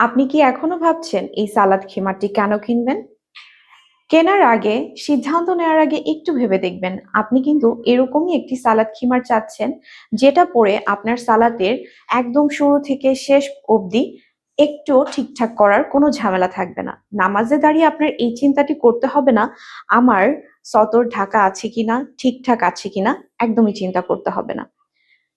আপনি কি এখনো ভাবছেন এই সালাদ খিমারটি কেন কিনবেন? কেনার আগে, সিদ্ধান্ত নেওয়ার আগে একটু ভেবে দেখবেন আপনি কিন্তু এরকমই একটি সালাদ খিমার চাচ্ছেন, যেটা পরে আপনার সালাদের একদম শুরু থেকে শেষ অবধি একটুও ঠিকঠাক করার কোনো ঝামেলা থাকবে না। নামাজে দাঁড়িয়ে আপনার এই চিন্তাটি করতে হবে না, আমার সতর ঢাকা আছে কিনা, ঠিকঠাক আছে কিনা, একদমই চিন্তা করতে হবে না।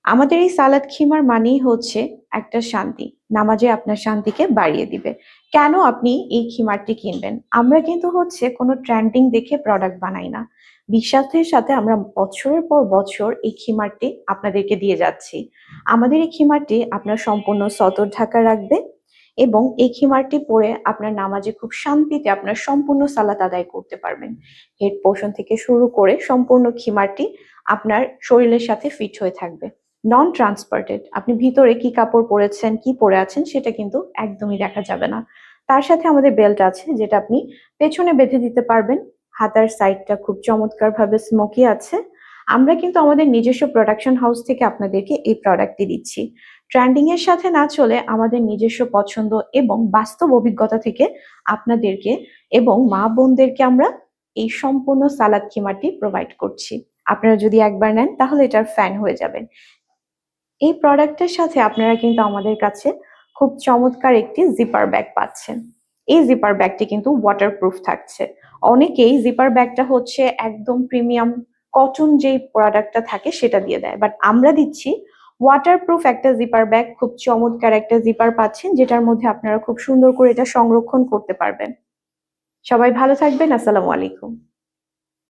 আমাদের এই সালাদ খিমার মানেই হচ্ছে একটা শান্তি। নামাজে আপনার শান্তিকে বাড়িয়ে দিবে। কেন আপনি এই খিমারটি কিনবেন? আমরা কিন্তু হচ্ছে কোনো ট্রেন্ডিং দেখে প্রোডাক্ট বানাই না। বিশ্বাসের সাথে আমরা বছরের পর বছর এই খিমারটি আপনাদেরকে দিয়ে যাচ্ছি। আমাদের এই খিমারটি আপনার সম্পূর্ণ সতর ঢাকা রাখবে এবং এই খিমারটি পরে আপনার নামাজে খুব শান্তিতে আপনার সম্পূর্ণ সালাত আদায় করতে পারবেন। হেড পোর্শন থেকে শুরু করে সম্পূর্ণ খিমারটি আপনার শরীরের সাথে ফিট হয়ে থাকবে। নন ট্রান্সপার্টেড, আপনি ভিতরে কি কাপড় পরেছেন, কি পরে আছেন সেটা কিন্তু একদমই দেখা যাবে না। তার সাথে আমাদের বেল্ট আছে, যেটা আপনি পেছনে বেঁধে দিতে পারবেন। হাতার সাইডটা খুব চমৎকার ভাবে স্মোকি আছে। আমরা কিন্তু আমাদের নিজস্ব প্রোডাকশন হাউস থেকে আপনাদেরকে এই প্রোডাক্টটি দিচ্ছি। ট্রেন্ডিং এর সাথে না চলে আমাদের নিজস্ব পছন্দ এবং বাস্তব অভিজ্ঞতা থেকে আপনাদেরকে এবং মা বোনদেরকে আমরা এই সম্পূর্ণ সালাদ খিমাটি প্রোভাইড করছি। আপনারা যদি একবার নেন তাহলে এটার ফ্যান হয়ে যাবেন। এই প্রোডাক্টের সাথে আপনারা কিন্তু আমাদের কাছে খুব চমৎকার একটি জিপার ব্যাগ পাচ্ছেন। এই জিপার ব্যাগটি কিন্তু ওয়াটারপ্রুফ থাকছে। অনেকেই জিপার ব্যাগটা হচ্ছে একদম প্রিমিয়াম কটন যেই প্রোডাক্টটা থাকে সেটা দিয়ে দেয়, বাট আমরা দিচ্ছি ওয়াটারপ্রুফ একটা জিপার ব্যাগ। খুব চমৎকার একটা জিপার পাচ্ছেন, যেটার মধ্যে আপনারা খুব সুন্দর করে এটা সংরক্ষণ করতে পারবেন। সবাই ভালো থাকবেন। আসসালামু আলাইকুম।